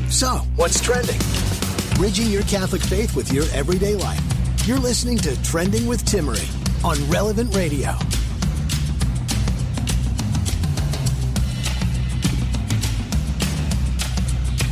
So, what's trending? Bridging your Catholic faith with your everyday life. You're listening to Trending with Timmery on Relevant Radio.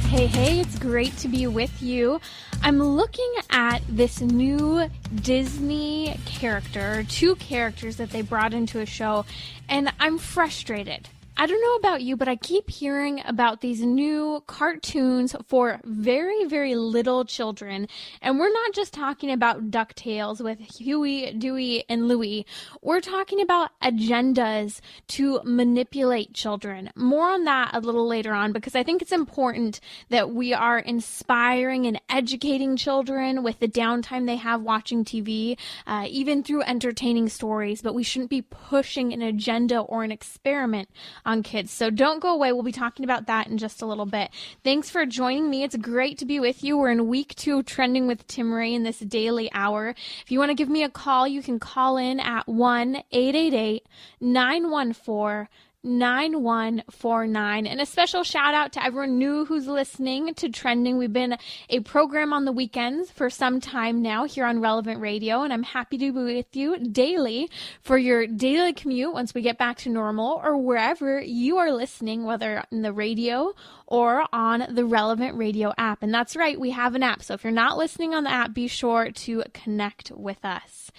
Hey, it's great to be with you. I'm looking at this new Disney character, two characters that they brought into a show, and I'm frustrated. I don't know about you, but I keep hearing about these new cartoons for very, very little children. And we're not just talking about DuckTales with Huey, Dewey, and Louie. We're talking about agendas to manipulate children. More on that a little later on, because I think it's important that we are inspiring and educating children with the downtime they have watching TV, even through entertaining stories. But we shouldn't be pushing an agenda or an experiment on kids. So don't go away. We'll be talking about that in just a little bit. Thanks for joining me. It's great to be with you. We're in week 2 of Trending with Timmery in this daily hour. If you want to give me a call, you can call in at 1-888-914-9149. And a special shout out to everyone new who's listening to Trending. We've been a program on the weekends for some time now here on Relevant Radio, and I'm happy to be with you daily for your daily commute once we get back to normal, or wherever you are listening, whether in the radio or on the Relevant Radio app. And that's right, we have an app. So if you're not listening on the app, be sure to connect with us.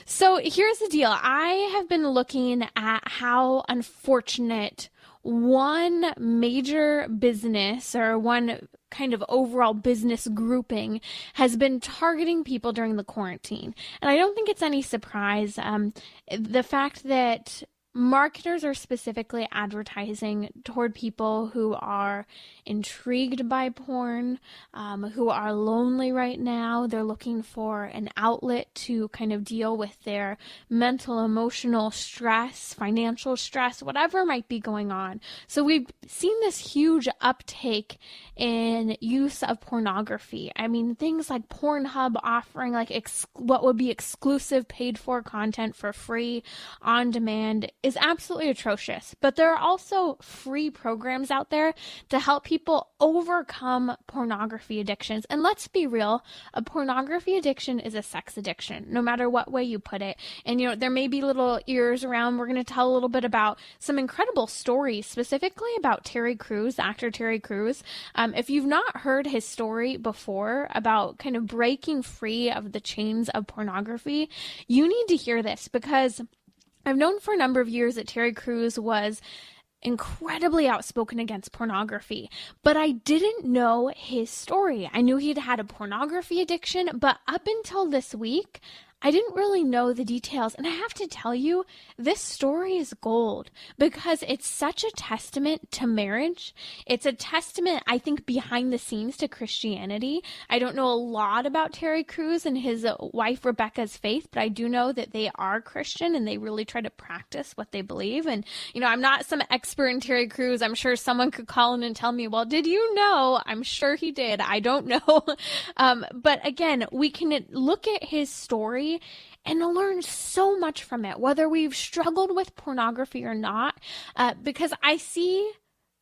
So here's the deal. I have been looking at how unfortunate one major business or one kind of overall business grouping has been targeting people during the quarantine. And I don't think it's any surprise. The fact that marketers are specifically advertising toward people who are intrigued by porn, who are lonely right now. They're looking for an outlet to kind of deal with their mental, emotional stress, financial stress, whatever might be going on. So we've seen this huge uptake in use of pornography. I mean, things like Pornhub offering like what would be exclusive paid for content for free on demand is absolutely atrocious. But there are also free programs out there to help people overcome pornography addictions. And let's be real, a pornography addiction is a sex addiction, no matter what way you put it. And, you know, there may be little ears around. We're going to tell a little bit about some incredible stories, specifically about Terry Crews, actor Terry Crews. If you've not heard his story before about kind of breaking free of the chains of pornography, you need to hear this, because I've known for a number of years that Terry Crews was incredibly outspoken against pornography, but I didn't know his story. I knew he'd had a pornography addiction, but up until this week, I didn't really know the details. And I have to tell you, this story is gold, because it's such a testament to marriage. It's a testament, I think, behind the scenes to Christianity. I don't know a lot about Terry Crews and his wife Rebecca's faith, but I do know that they are Christian and they really try to practice what they believe. And, you know, I'm not some expert in Terry Crews. I'm sure someone could call in and tell me, well, did you know? I'm sure he did. I don't know. But again, we can look at his story and learn so much from it, whether we've struggled with pornography or not, because I see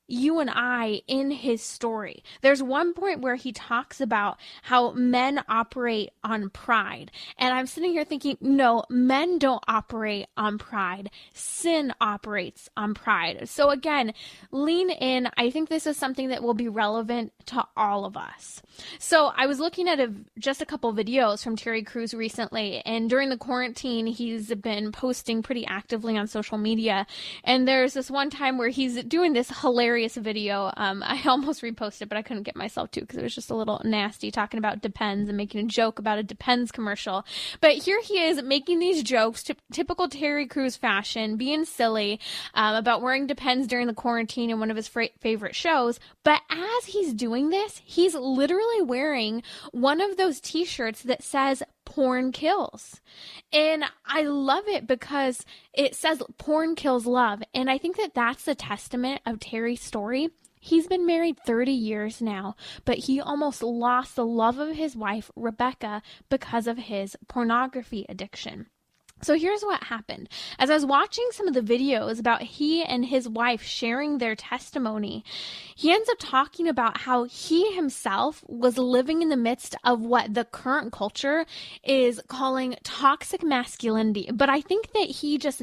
you and I in his story. There's one point where he talks about how men operate on pride. And I'm sitting here thinking, no, men don't operate on pride. Sin operates on pride. So again, lean in. I think this is something that will be relevant to all of us. So I was looking at just a couple videos from Terry Crews recently, and during the quarantine, he's been posting pretty actively on social media. And there's this one time where he's doing this hilarious video. I almost reposted, but I couldn't get myself to, because it was just a little nasty, talking about Depends and making a joke about a Depends commercial. But here he is making these jokes, typical Terry Crews fashion, being silly about wearing Depends during the quarantine in one of his favorite shows. But as he's doing this, he's literally wearing one of those t-shirts that says porn kills. And I love it because it says porn kills love. And I think that that's the testament of Terry's story. He's been married 30 years now, but he almost lost the love of his wife, Rebecca, because of his pornography addiction. So here's what happened. As I was watching some of the videos about he and his wife sharing their testimony, he ends up talking about how he himself was living in the midst of what the current culture is calling toxic masculinity. But I think that he just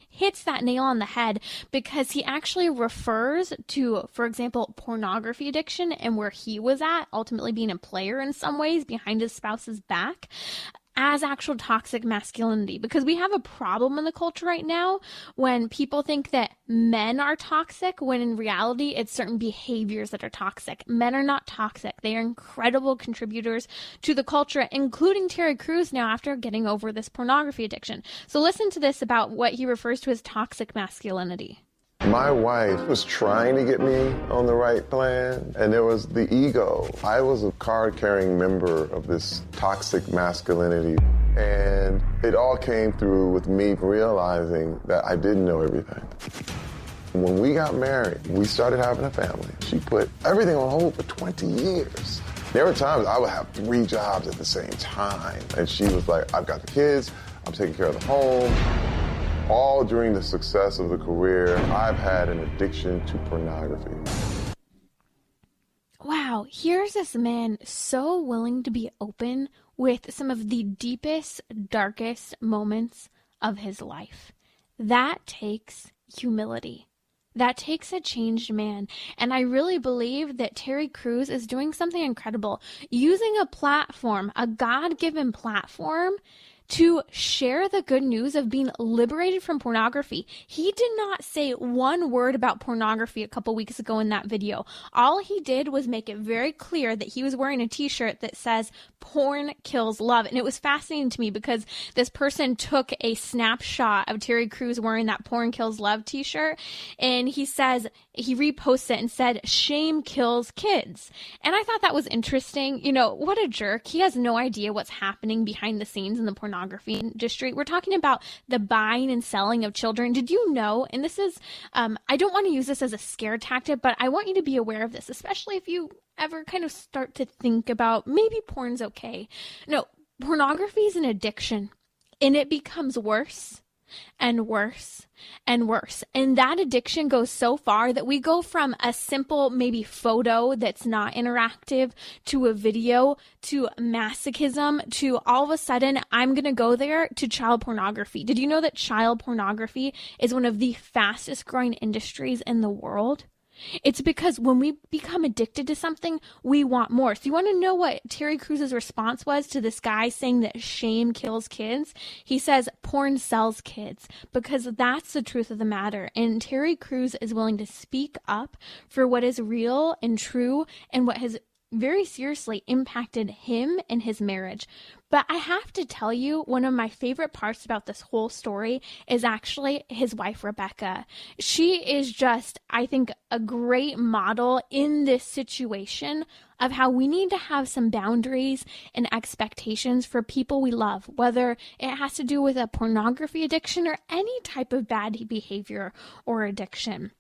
hits that nail on the head, because he actually refers to, for example, pornography addiction and where he was at, ultimately being a player in some ways behind his spouse's back, as actual toxic masculinity. Because we have a problem in the culture right now when people think that men are toxic, when in reality it's certain behaviors that are toxic. Men are not toxic. They are incredible contributors to the culture, including Terry Crews now after getting over this pornography addiction. So listen to this about what he refers to as toxic masculinity. My wife was trying to get me on the right plan, and there was the ego. I was a card-carrying member of this toxic masculinity, and it all came through with me realizing that I didn't know everything. When we got married, we started having a family. She put everything on hold for 20 years. There were times I would have 3 jobs at the same time, and she was like, I've got the kids, I'm taking care of the home. All during the success of the career, I've had an addiction to pornography. Wow, here's this man so willing to be open with some of the deepest, darkest moments of his life. That takes humility. That takes a changed man. And I really believe that Terry Crews is doing something incredible, using a platform, a God-given platform, to share the good news of being liberated from pornography. He did not say one word about pornography a couple weeks ago in that video. All he did was make it very clear that he was wearing a t-shirt that says porn kills love. And it was fascinating to me because this person took a snapshot of Terry Crews wearing that porn kills love t-shirt, and he says, he reposts it and said, shame kills kids. And I thought that was interesting. You know, what a jerk. He has no idea what's happening behind the scenes in the pornography industry. We're talking about the buying and selling of children. Did you know, and this is, I don't want to use this as a scare tactic, but I want you to be aware of this, especially if you ever kind of start to think about maybe porn's okay. No, pornography is an addiction, and it becomes worse and worse and worse. And that addiction goes so far that we go from a simple maybe photo that's not interactive to a video to masochism to all of a sudden I'm going to go there to child pornography. Did you know that child pornography is one of the fastest growing industries in the world? It's because when we become addicted to something, we want more. So you want to know what Terry Crews' response was to this guy saying that shame kills kids? He says porn sells kids, because that's the truth of the matter. And Terry Crews is willing to speak up for what is real and true and what has very seriously impacted him and his marriage. But I have to tell you, one of my favorite parts about this whole story is actually his wife, Rebecca. She is just, I think, a great model in this situation of how we need to have some boundaries and expectations for people we love, whether it has to do with a pornography addiction or any type of bad behavior or addiction.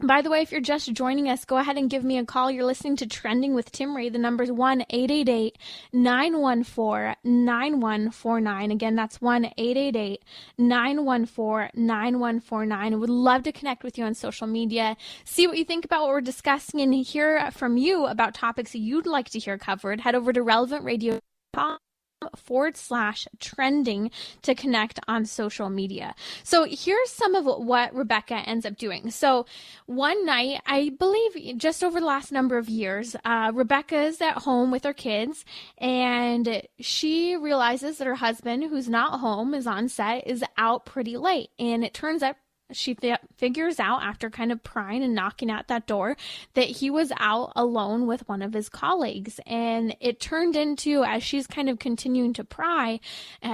By the way, if you're just joining us, go ahead and give me a call. You're listening to Trending with Timmerie. The number's 1-888-914-9149. Again, that's 1-888-914-9149. I would love to connect with you on social media, see what you think about what we're discussing, and hear from you about topics you'd like to hear covered. Head over to relevantradio.com/trending to connect on social media. So here's some of what Rebecca ends up doing. So one night, I believe just over the last number of years, Rebecca's at home with her kids, and she realizes that her husband, who's not home, is on set, is out pretty late. And it turns out she figures out, after kind of prying and knocking at that door, that he was out alone with one of his colleagues. And it turned into, as she's kind of continuing to pry,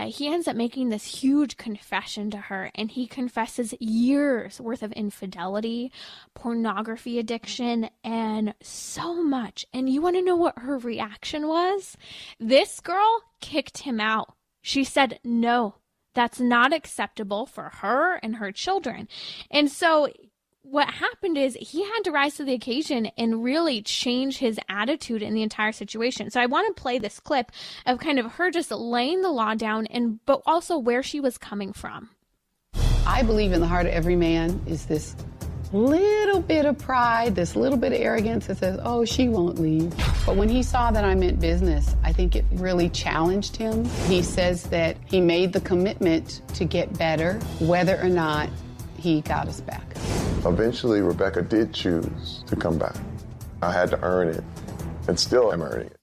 he ends up making this huge confession to her. And he confesses years worth of infidelity, pornography addiction, and so much. And you want to know what her reaction was? This girl kicked him out. She said, no, that's not acceptable for her and her children. And so what happened is he had to rise to the occasion and really change his attitude in the entire situation. So I want to play this clip of kind of her just laying the law down, but also where she was coming from. I believe in the heart of every man is this little bit of pride, this little bit of arrogance that says, oh, she won't leave. But when he saw that I meant business, I think it really challenged him. He says that he made the commitment to get better, whether or not he got us back. Eventually, Rebecca did choose to come back. I had to earn it, and still am earning it.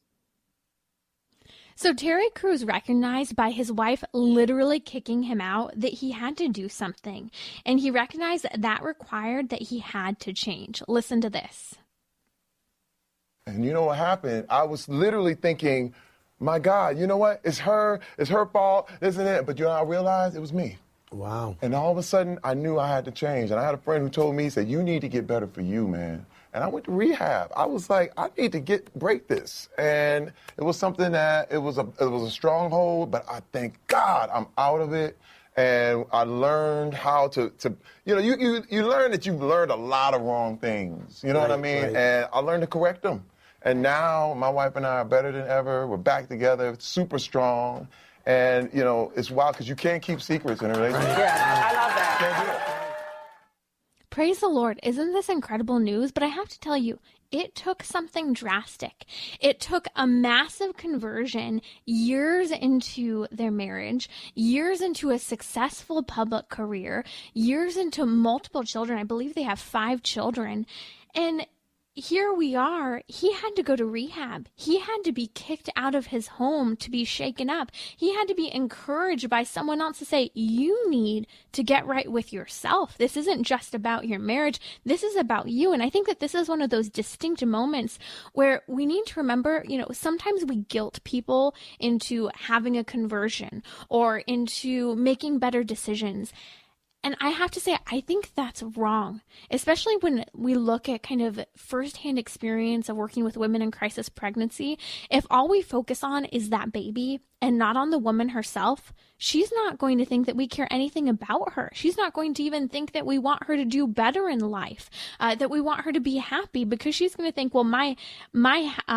So Terry Crews recognized by his wife literally kicking him out that he had to do something. And he recognized that required that he had to change. Listen to this. And you know what happened? I was literally thinking, my God, you know what? It's her fault, isn't it? But you know, I realized it was me. Wow. And all of a sudden, I knew I had to change. And I had a friend who told me, he said, you need to get better for you, man. And I went to rehab. I was like, I need to break this. And it was something that, it was a stronghold, but I thank God I'm out of it. And I learned how to you know, you learn that you've learned a lot of wrong things. You know what I mean? Right. And I learned to correct them. And now my wife and I are better than ever. We're back together, super strong. And, you know, it's wild because you can't keep secrets in a relationship. Yeah, I love that. Can't do it. Praise the Lord. Isn't this incredible news? But I have to tell you, it took something drastic. It took a massive conversion years into their marriage, years into a successful public career, years into multiple children. I believe they have 5 children. And here we are. He had to go to rehab. He had to be kicked out of his home to be shaken up. He had to be encouraged by someone else to say, you need to get right with yourself. This isn't just about your marriage. This is about you. And I think that this is one of those distinct moments where we need to remember, you know, sometimes we guilt people into having a conversion or into making better decisions. And I have to say, I think that's wrong, especially when we look at kind of firsthand experience of working with women in crisis pregnancy. If all we focus on is that baby and not on the woman herself, she's not going to think that we care anything about her. She's not going to even think that we want her to do better in life, that we want her to be happy, because she's going to think, well, my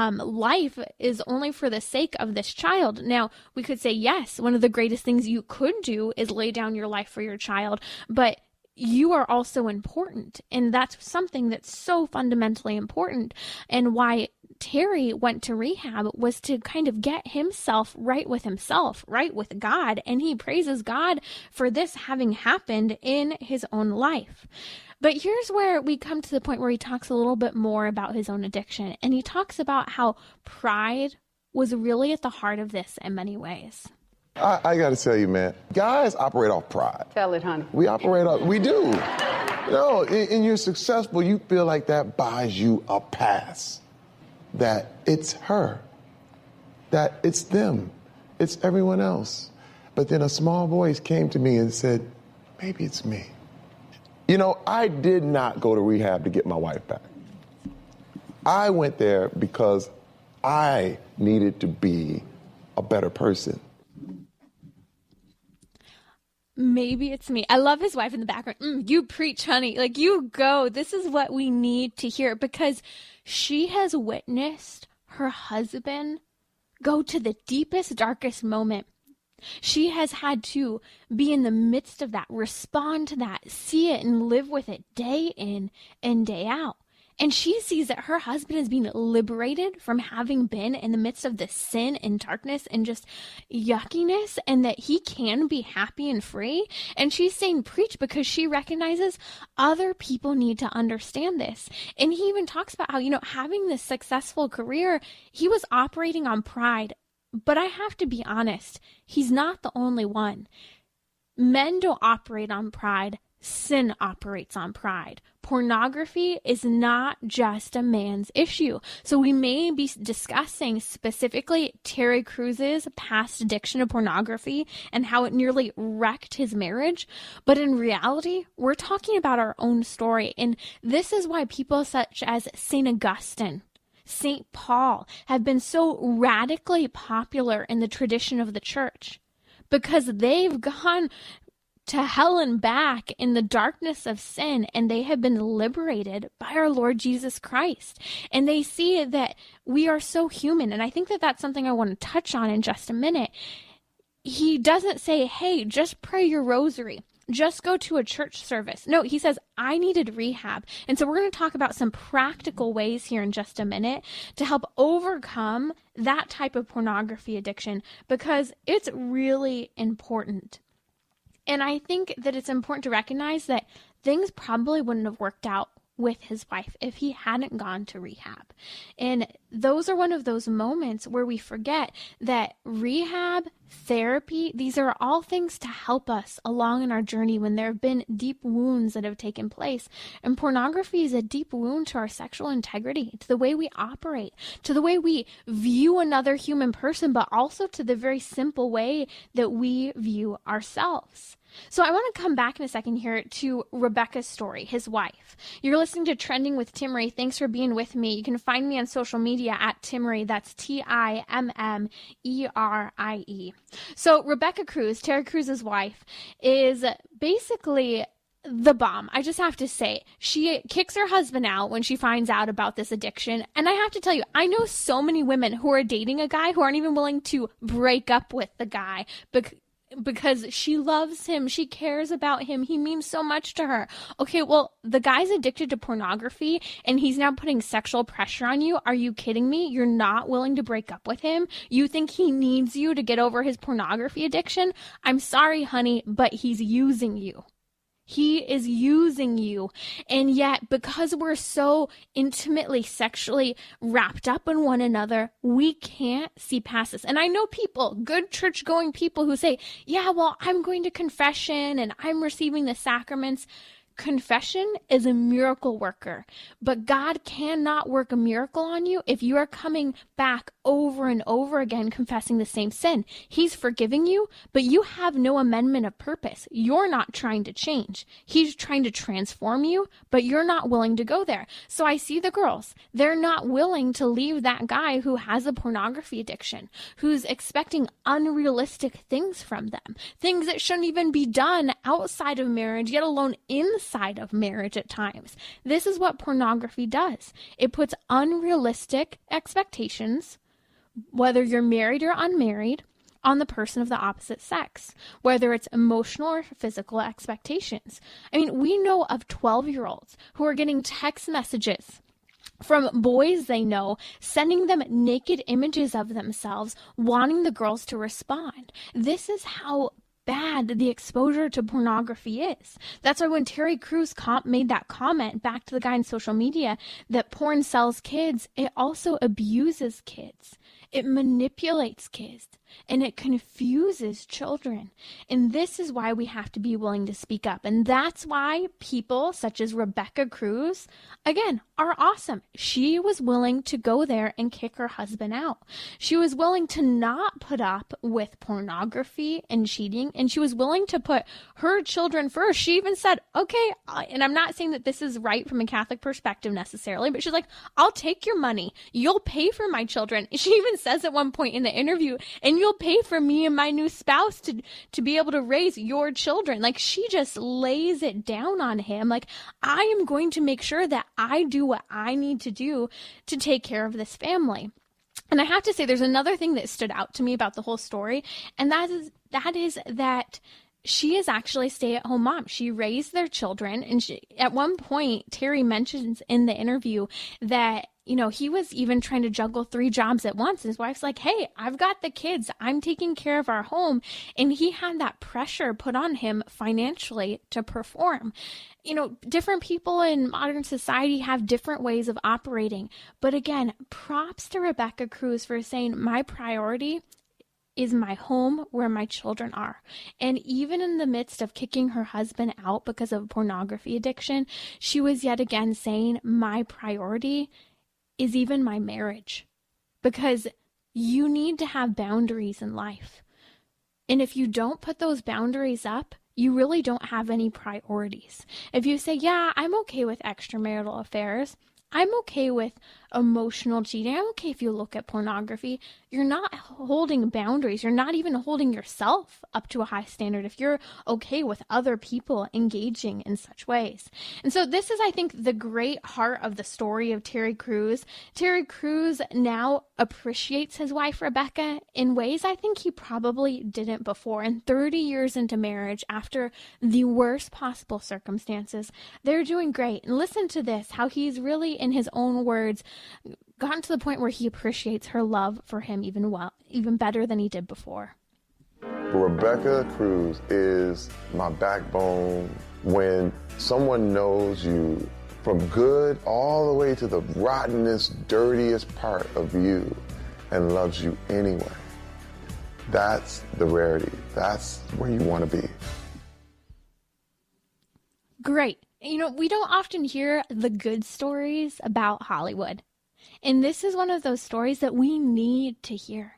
life is only for the sake of this child. Now, we could say, yes, one of the greatest things you could do is lay down your life for your child, but you are also important. And that's something that's so fundamentally important. And why Terry went to rehab was to kind of get himself, right with God. And he praises God for this having happened in his own life. But here's where we come to the point where he talks a little bit more about his own addiction. And he talks about how pride was really at the heart of this in many ways. I got to tell you, man, guys operate off pride. Tell it, honey. We do. You know, and you're successful, you feel like that buys you a pass. That it's her, that it's them, it's everyone else. But then a small voice came to me and said, maybe it's me. You know, I did not go to rehab to get my wife back. I went there because I needed to be a better person. Maybe it's me. I love his wife in the background. You preach, honey. Like, you go. This is what we need to hear, because she has witnessed her husband go to the deepest, darkest moment. She has had to be in the midst of that, respond to that, see it and live with it day in and day out. And she sees that her husband is being liberated from having been in the midst of this sin and darkness and just yuckiness, and that he can be happy and free. And she's saying preach, because she recognizes other people need to understand this. And he even talks about how, you know, having this successful career, he was operating on pride. But I have to be honest, he's not the only one. Men don't operate on pride. Sin operates on pride. Pornography is not just a man's issue. So we may be discussing specifically Terry Crews's past addiction to pornography and how it nearly wrecked his marriage. But in reality, we're talking about our own story. And this is why people such as St. Augustine, St. Paul have been so radically popular in the tradition of the church, because they've gone to hell and back in the darkness of sin, and they have been liberated by our Lord Jesus Christ. And they see that we are so human. And I think that that's something I want to touch on in just a minute. He doesn't say, hey, just pray your rosary. Just go to a church service. No, he says, I needed rehab. And so we're going to talk about some practical ways here in just a minute to help overcome that type of pornography addiction, because it's really important. And I think that it's important to recognize that things probably wouldn't have worked out with his wife if he hadn't gone to rehab. And those are one of those moments where we forget that rehab, therapy, these are all things to help us along in our journey when there have been deep wounds that have taken place. And pornography is a deep wound to our sexual integrity, to the way we operate, to the way we view another human person, but also to the very simple way that we view ourselves. So I want to come back in a second here to Rebecca's story, his wife. You're listening to Trending with Timmerie. Thanks for being with me. You can find me on social media at Timmerie. That's Timmerie. So Rebecca Cruz, Terry Cruz's wife, is basically the bomb. I just have to say, she kicks her husband out when she finds out about this addiction. And I have to tell you, I know so many women who are dating a guy who aren't even willing to break up with the guy because she loves him, she cares about him, he means so much to her. Okay, well, the guy's addicted to pornography and he's now putting sexual pressure on you. Are you kidding me? You're not willing to break up with him? You think he needs you to get over his pornography addiction? I'm sorry, honey, but he's using you. He is using you. And yet, because we're so intimately sexually wrapped up in one another, we can't see past this. And I know people, good church-going people who say, yeah, well, I'm going to confession and I'm receiving the sacraments. Confession is a miracle worker, but God cannot work a miracle on you if you are coming back over and over again confessing the same sin. He's forgiving you, but you have no amendment of purpose. You're not trying to change. He's trying to transform you, but you're not willing to go there. So I see the girls. They're not willing to leave that guy who has a pornography addiction, who's expecting unrealistic things from them, things that shouldn't even be done outside of marriage, yet alone inside of marriage at times. This is what pornography does. It puts unrealistic expectations, whether you're married or unmarried, on the person of the opposite sex, whether it's emotional or physical expectations. I mean, we know of 12-year-olds who are getting text messages from boys they know, sending them naked images of themselves, wanting the girls to respond. This is how bad the exposure to pornography is. That's why when Terry Crews made that comment back to the guy on social media that porn sells kids, it also abuses kids. It manipulates kids and it confuses children. And this is why we have to be willing to speak up. And that's why people such as Rebecca Cruz, again, are awesome. She was willing to go there and kick her husband out. She was willing to not put up with pornography and cheating, and she was willing to put her children first. She even said, okay, and I'm not saying that this is right from a Catholic perspective necessarily, but she's like, I'll take your money. You'll pay for my children. She even says at one point in the interview, and you'll pay for me and my new spouse to be able to raise your children. Like, she just lays it down on him. Like, I am going to make sure that I do what I need to do to take care of this family. And I have to say, there's another thing that stood out to me about the whole story, and that is that she is actually a stay-at-home mom. She raised their children, and at one point, Terry mentions in the interview that, you know, he was even trying to juggle 3 jobs at once. His wife's like, hey, I've got the kids. I'm taking care of our home. And he had that pressure put on him financially to perform. You know, different people in modern society have different ways of operating. But again, props to Rebecca Cruz for saying my priority is my home where my children are. And even in the midst of kicking her husband out because of pornography addiction, she was yet again saying my priority is even my marriage, because you need to have boundaries in life. And if you don't put those boundaries up, you really don't have any priorities. If you say, yeah, I'm okay with extramarital affairs, I'm okay with emotional cheating. I'm okay if you look at pornography. You're not holding boundaries. You're not even holding yourself up to a high standard if you're okay with other people engaging in such ways. And so this is, I think, the great heart of the story of Terry Crews. Terry Crews now appreciates his wife, Rebecca, in ways I think he probably didn't before. And 30 years into marriage, after the worst possible circumstances, they're doing great. And listen to this, how he's really, in his own words, gotten to the point where he appreciates her love for him even better than he did before. Rebecca Crews is my backbone. When someone knows you from good all the way to the rottenest, dirtiest part of you and loves you anyway, that's the rarity. That's where you want to be. Great. You know, we don't often hear the good stories about Hollywood. And this is one of those stories that we need to hear.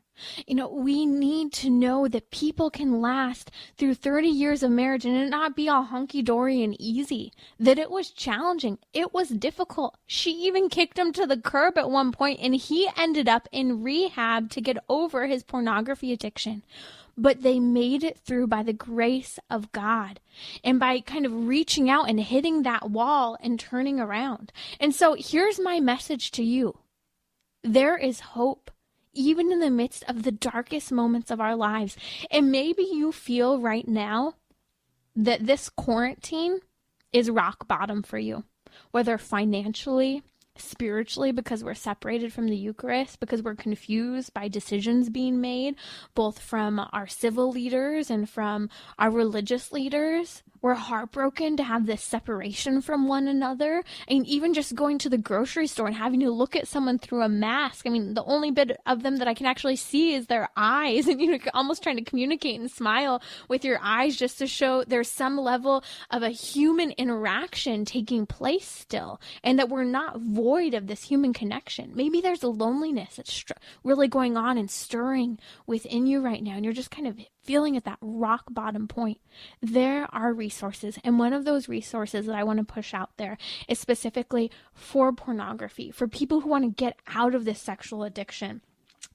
You know, we need to know that people can last through 30 years of marriage and it not be all hunky-dory and easy. That it was challenging. It was difficult. She even kicked him to the curb at one point, and he ended up in rehab to get over his pornography addiction. But they made it through by the grace of God and by kind of reaching out and hitting that wall and turning around. And so here's my message to you. There is hope, even in the midst of the darkest moments of our lives. And maybe you feel right now that this quarantine is rock bottom for you, whether financially, spiritually, because we're separated from the Eucharist, because we're confused by decisions being made, both from our civil leaders and from our religious leaders. We're heartbroken to have this separation from one another. And even just going to the grocery store and having to look at someone through a mask. I mean, the only bit of them that I can actually see is their eyes. And you're almost trying to communicate and smile with your eyes just to show there's some level of a human interaction taking place still. And that we're not void of this human connection. Maybe there's a loneliness that's really going on and stirring within you right now. And you're just kind of feeling at that rock bottom point. There are resources. And one of those resources that I want to push out there is specifically for pornography, for people who want to get out of this sexual addiction.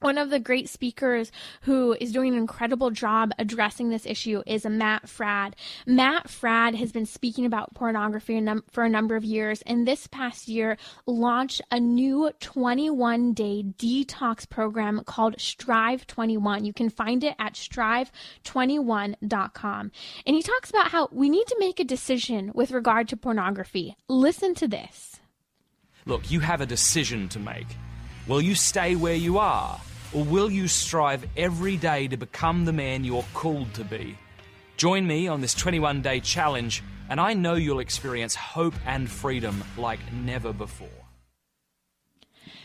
One of the great speakers who is doing an incredible job addressing this issue is Matt Fradd. Matt Fradd has been speaking about pornography for a number of years, and this past year launched a new 21-day detox program called Strive 21. You can find it at strive21.com. And he talks about how we need to make a decision with regard to pornography. Listen to this. Look, you have a decision to make. Will you stay where you are, or will you strive every day to become the man you're called to be? Join me on this 21-day challenge, and I know you'll experience hope and freedom like never before.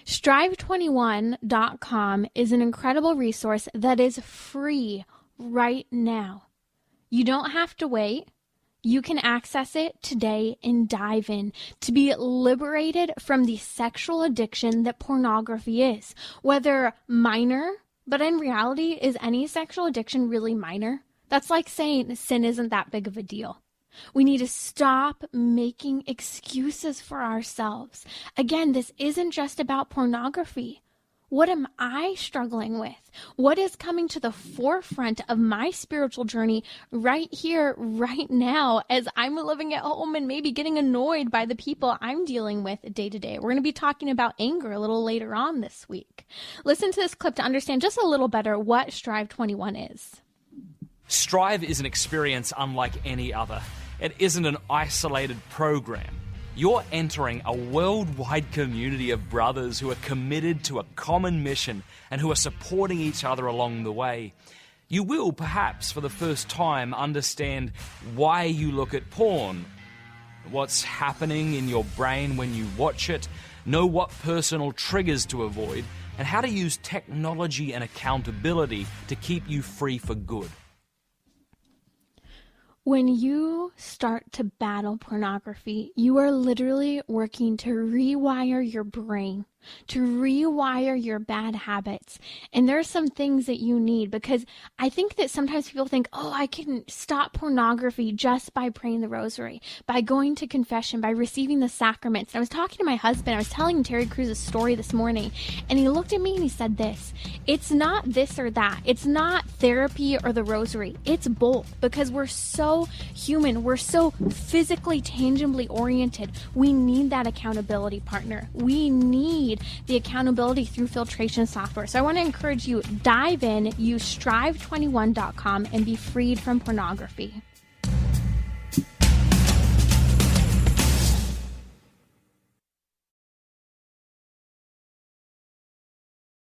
Strive21.com is an incredible resource that is free right now. You don't have to wait. You can access it today and dive in to be liberated from the sexual addiction that pornography is. Whether minor, but in reality, is any sexual addiction really minor? That's like saying sin isn't that big of a deal. We need to stop making excuses for ourselves. Again, this isn't just about pornography. What am I struggling with? What is coming to the forefront of my spiritual journey right here, right now, as I'm living at home and maybe getting annoyed by the people I'm dealing with day to day? We're going to be talking about anger a little later on this week. Listen to this clip to understand just a little better what Strive 21 is. Strive is an experience unlike any other. It isn't an isolated program. You're entering a worldwide community of brothers who are committed to a common mission and who are supporting each other along the way. You will, perhaps for the first time, understand why you look at porn, what's happening in your brain when you watch it, know what personal triggers to avoid, and how to use technology and accountability to keep you free for good. When you start to battle pornography, you are literally working to rewire your brain to rewire your bad habits. And there are some things that you need, because I think that sometimes people think, oh, I can stop pornography just by praying the rosary, by going to confession, by receiving the sacraments. And I was talking to my husband, I was telling Terry Cruz's story this morning, and he looked at me and he said this: it's not this or that. It's not therapy or the rosary. It's both, because we're so human. We're so physically, tangibly oriented. We need that accountability partner. We need the accountability through filtration software. So I want to encourage you, dive in, use strive21.com and be freed from pornography.